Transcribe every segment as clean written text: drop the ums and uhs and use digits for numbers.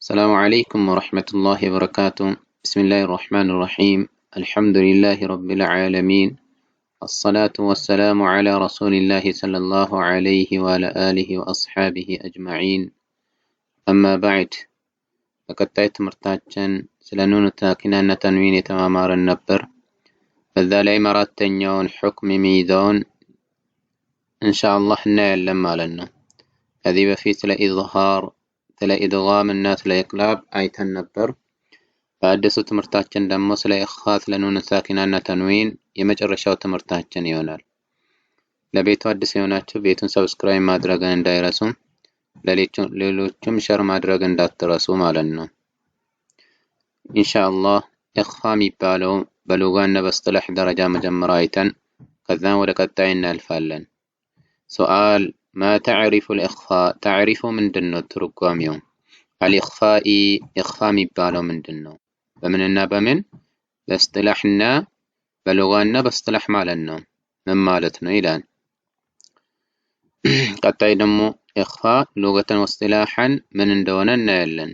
السلام عليكم ورحمة الله وبركاته. بسم الله الرحمن الرحيم. الحمد لله رب العالمين، الصلاة والسلام على رسول الله صلى الله عليه وعلى آله وأصحابه أجمعين. أما بعد، فقد تأتي مرتاجا سلنون تاكنا تنوين تمامار النبر فذا لي مرات تنيون حكم ميدون إن شاء الله نعلم لنا هذه في سلا إظهار سلا إدغام الناس لا يقلاب آية النبر. فأدسو تمرتاجن دمو سلا إخاث لنون ساكنا تنوين يمجرشاو تمرتاجن يونال. لبيتو أدس يوناتشو بيتون سبسكرايب مادرغن دايرسون للوچم شر مادرغن داترسو مالنو. إن شاء الله إخفاء ميبالو بلوغان بصطلح درجة مجمرايتن كذان ودكتاين الفالن. سؤال: ما تعرف الإخفاء؟ تعرف من دنو ترقواميو الإخفاء إخفاء ميبالو من دنو بمننا بمن باصطلاحنا بلغاننا باصطلاح مالنا من مالتنا إلان قطعي دمو إخفاء لغة واصطلاحا من دوننا يلن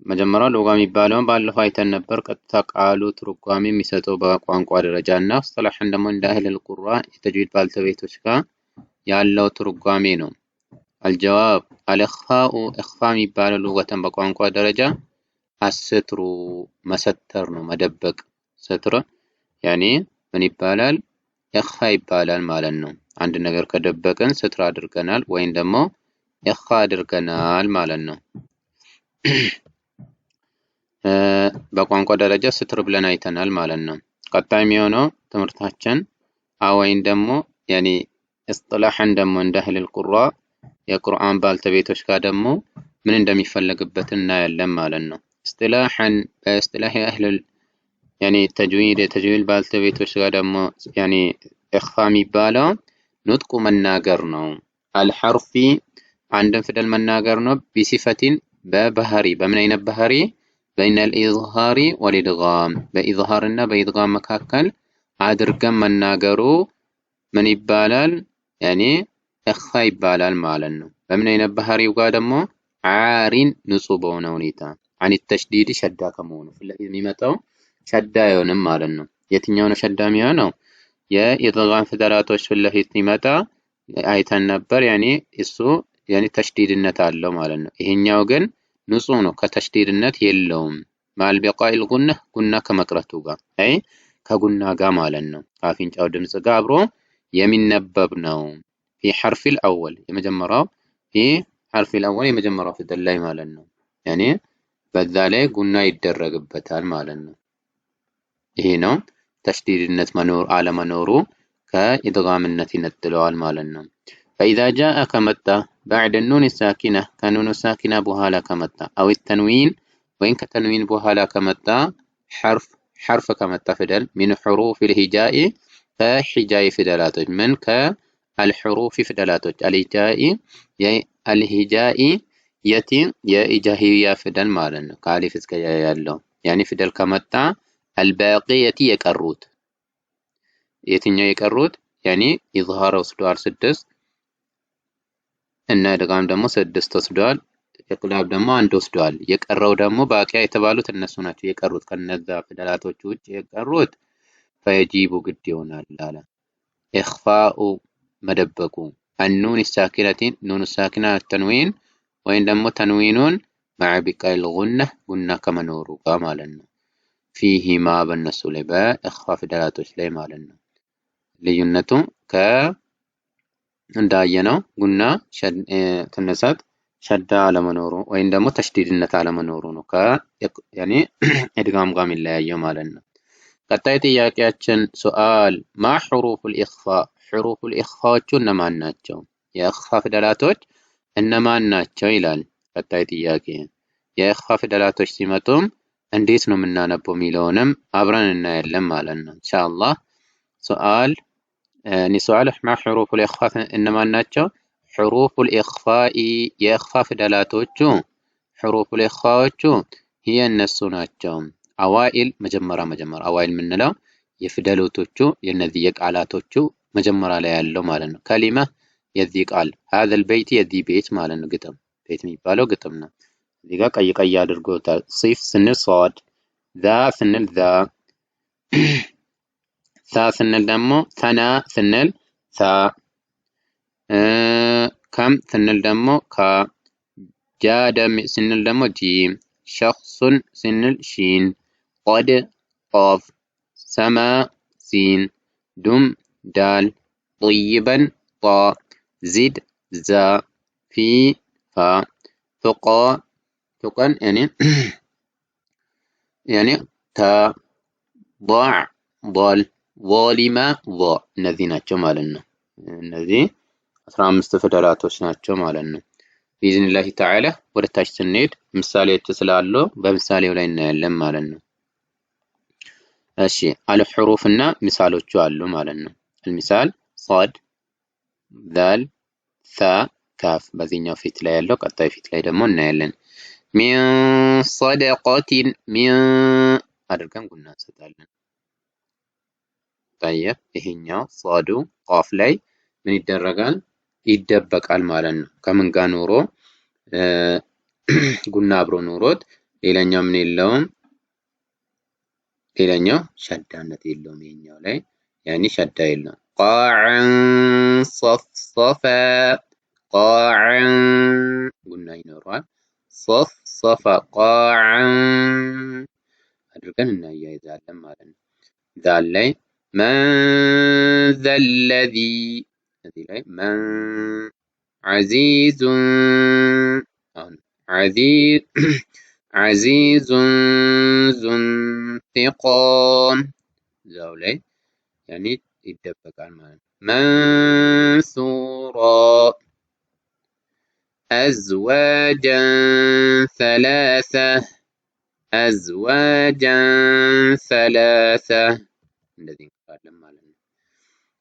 مجمرا لغة ميبالون بالله هايتن نبر قد تقالو ترقوامي ميساتو بقوانقوا درجانا واصطلاحا دمو عند أهل القراء تجويد بالتويتوشكا يالو ترقوامينو. الجواب: الإخفاء إخفاء ميبالو لغة بقوانقوا درجة الستر مسترنو مدبق ستر يعني من يبالال إخفاء يبالال مالنو عند نجر كدبقن ستر أدركنال وين دمو إخفاء أدركنال مالنو. بقوانقوا درجة ستر بلنا يتنال مالنو. قطعي ميونو تمرتاچن وين دمو يعني اصطلاحا دمو عند أهل القراء የቁርአን ባልተቤቶች ጋር ደግሞ ምን እንደሚፈለግበት እናያለን ማለት ነው። اصطلاحا باصطلاح اهل يعني التجويد ባልተቤቶች ጋር ደግሞ يعني اخفاء የሚባለው ኑጥቁ መናገር ነው። الحرف አንድን ፊደል መናገር ነው። بصفتين በባህሪ በምን አይነት ባህሪ بين الإظهار والإدغام በኢዝሃር እና በኢድጋም መካከል አድርገን መናገሩ ምን ይባላል? يعني إخفاء يبالال مالنو. بمن أين بحريو قادمو عارين نصوبو نونيتا عن التشديد شدا كمونو في الذي ميمتو شدا يونم مالنو يتنيونو شدا ميونو يا إضغام فدراتوش في الذي ميمتا آيتان نبر يعني إسو يعني تشديد النتالو مالنو إهنيو جن نصونو كتشديد النت يلوم مع البقاء الغنة قنة كمكرتوغا أي كغنة غا مالنو كافين جاو دمس غابرو يمين نببنو في حرف الأول يمجمرا في حرف الأول يمجمرا في دلاي مالنا يعني بذالي قلنا يدرق بتال مالنا هنا تشديد النت منور على منورو كإدغام النت نتلوال مالنا. فإذا جاء كمتة بعد النون الساكنة كنون ساكنة بهالا كمتة أو التنوين وإن كتنوين بهالا كمتة حرف كمتة فدل من حروف الهجاء كحجاء فدلات من الحروف فدلاتوች الهجائي يتي يا إجاهية فدل ማለት ነው ከአሊፍ እስከ ያ ያለው يعني فدل ከመጣ الباقية የቀሩት የትኛው የቀሩት يعني إظهار ወስዷል 6 እና ድጋም ደግሞ 6 ወስዷል ኢቅላብ ደግሞ 1 ወስዷል የቀረው ደግሞ ባቂያ የተባሉት እነሱ ናቸው የቀሩት ከነዛ فدلاتوች ውጭ የቀሩት فيجيب ግድ ይሆናል አለ إخفاء መደበቁ النون الساكنة نون الساكنة التنوين وين دمو تنوينون مع بقاء الغنة غنة كمنورو قامالنا فيهما بالنسو لباء إخفاء فدلاتوش لي مالنا لينتو ك انداينو غنة تنسات شد على منورو وين دمو تشديد النت على منورو ك يعني ادغام غام الله يومالنا. ቀጣይ ጥያቄያችን سؤال: ما حروف الإخفاء حروف الإخفاء እነማን ናቸው? የኢኽፋ ፊደላቶች እነማን ናቸው ይላል ቀጣይ ጥያቄ። የኢኽፋ ፊደላቶች ሲመጡም እንዴት ነው የምናነበው የሚለውንም አብረን እናያለን ማለት ነው ኢንሻአላህ። سؤال ما حروف الإخفاء እነማን ናቸው? حروف الإخفاء የኢኽፋ ፊደላቶቹ حروف الإخفاءዎቹ هي እነሱ ናቸው። አዋኢል መጀመሪያ አዋኢል የምንለው የፊደላቶቹ የነዚህ የቃላቶቹ መጀመሪያ ላይ ያለው ማለት ነው። ከሊማ የዚህ ቃል هذا البيت የዚህ ቤት ማለት ነው። ግጥም ቤት የሚባለው ግጥም ነው። እዚህ ጋር ቀይ ቀይ አድርጎታል። ሲፍ ስንል ሷድ፣ ዛ ስንል ዛ፣ ሳ ስንል ደግሞ ሰና ስንል ሳ፣ ከም ስንል ደግሞ ካ፣ ጃደም ስንል ደግሞ ጂም፣ ሸኽሱን ስንል ሺን፣ ቆድ ኦፍ፣ ሰማ ሲን፣ ዱም ዳል፣ ጠይበን ጣ፣ ዚድ ዛ፣ ፊ ፋ፣ ቱቃ ቱቀን ያኔ ታ፣ ضع ضል፣ ظالማ ظ እነዚህ ናቸው ማለት ነው። እነዚህ 15 ፊደላቶች ናቸው ማለት ነው። ቢኢዝኒላህ ተዓላ ወደ ታች ስንሄድ ምሳሌዎች ስላሉ በምሳሌው ላይ እናያለን ማለት ነው። እሺ አልሑሩፍና ምሳሌዎቹ አሉ ማለት ነው። المثال صاد ذال ثا ካፍ በዚህኛው ፊት ላይ ያለው ቀጣይ ፊት ላይ ደግሞ እናያለን። ሚን ሰደቀቲን ሚን አድርገን ጉና እንሰጣለን። طيب ይሄኛው ሷዱ ቃፍ ላይ ምን ይደረጋል? ይደበቃል ማለት ነው። ከምን ጋር ኖሮ ጉና አብሮ ኖሮት ሌላኛው ምን የለውም፣ ሌላኛው ሸዳነት የለውም። ይሄኛው ላይ ያኒ ሸዳ የለውም። ቃዕን ሰፍሰፈ ቃዕን ጉና ይኖረዋል። ሰፍሰፈ ቃዕን አድርገን እናያይዛለን ማለት ነው። ዛል ላይ መን ዘለዚ እዚህ ላይ መን ዐዚዙን አሁን ዐዚዙን ዙንቲቃም እዛው ላይ ያኔ ይደበቃል ማለት ነው። መንሱራ አዝዋጀን ሰላሳ አዝዋጀን ሰላሳ እንደዚህ እንቀራለን ማለት ነው።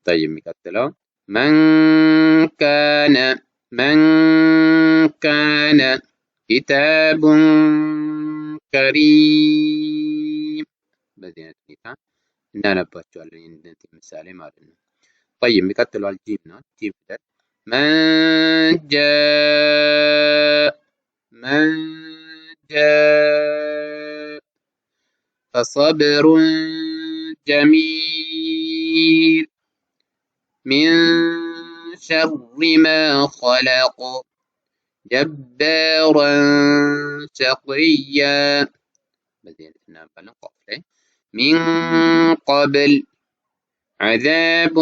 طيب የሚቀጥለው من كان كتاب كريم በዚህ አይነት ሁኔታ እናነባቸዋለን። እንደዚህ ምሳሌ ማለት ነው። طيب የሚቀጥለው አልጂም ነው። ጂም ፊደል من جاء فصبر جميل من شر ما خلق جبارا شقيا من قبل عذاب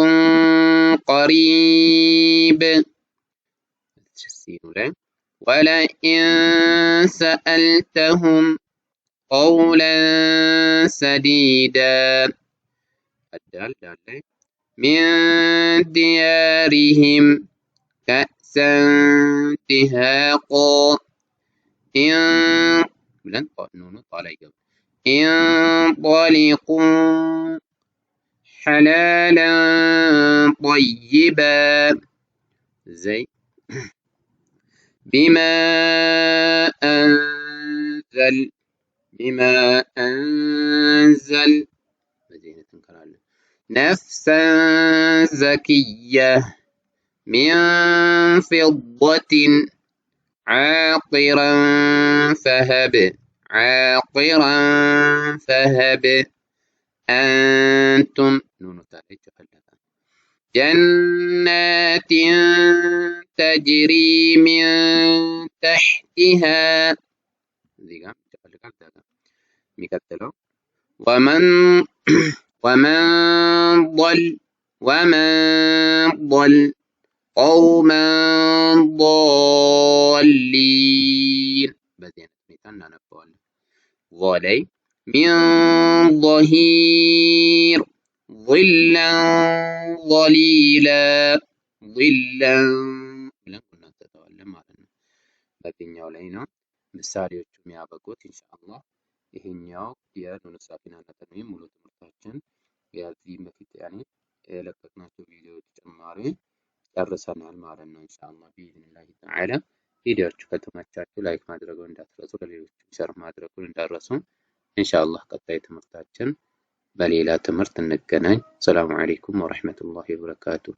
قريب ولئن سألتهم قولا سديدا من ديارهم كأسا دهاقا انطلقوا حلالا طيبا زي بما أنزل نفسا زكية من فضة عاقرا فهب أنتم جنات تجري من تحتها ومن ضل قوما ضالين ظلي من ظهير ظلا ظليلا ظلا በዚህኛው ላይ ነው ምሳሌዎቹ የሚያበቁት ኢንሻአላህ። ይሄኛው የኑን ሳኪናና ተንዊን ሙሉ ትምህርታችን የዚህ በፊት ያኔ የለቀቅናቸው ቪዲዮዎች ተጨማሪ ጨርሰናል ማለት ነው ኢንሻአላህ ቢኢዝኒላህ ተዓላ። ቪዲዮዎቹ ከተመቻችሁ ላይክ ማድረጉን እንዳትረሱ፣ ለሌሎችም ሸር ማድረጉን እንዳትረሱ። ኢንሻአላህ ቀጣይ ትምህርታችን በሌላ ትምህርት እንገናኝ። ሰላም አለይኩም ወራህመቱላሂ ወበረካቱሁ።